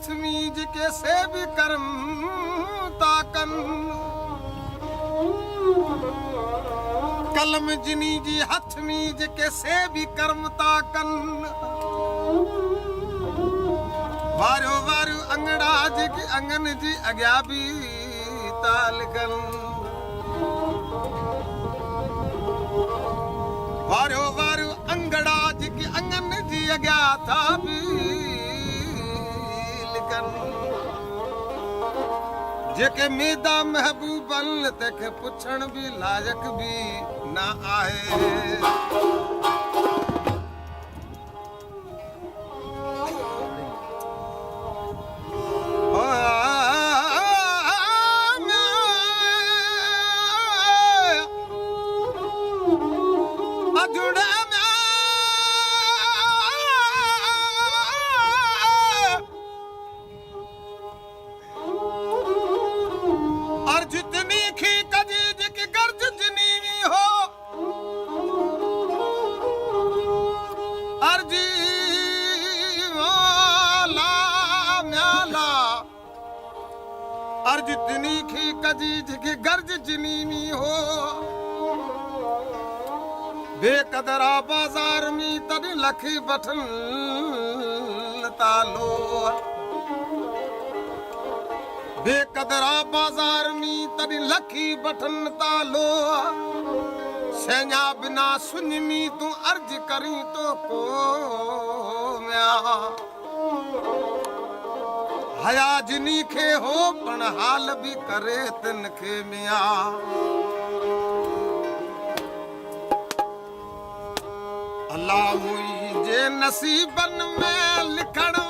हथ मीज के से भी कर्म ताकन कलम जिनी जी हथ मीज के से भी कर्म ताकन वारो वारो अंगड़ा जी की अंगन जी अग्या भी तालकन वारो वारो अंगड़ा जी की अंगन जी अग्या था भी लिकन जेके मेदा महबूबन तंहिंखे पुछण भी लायक भी ना आहे जितनी खी कजीज की गर्ज जिनीनी हो बेकदरा बाजार में तनी लखी बठन तालो बेकदरा बाजार में तनी लखी बठन तालो सैया बिना सुनमी तू अर्ज करी तो को म्या हया जिनी खे हो पण हाल भी करे तिनखे मिया अल्लाह मुझे नसीबन में लिखण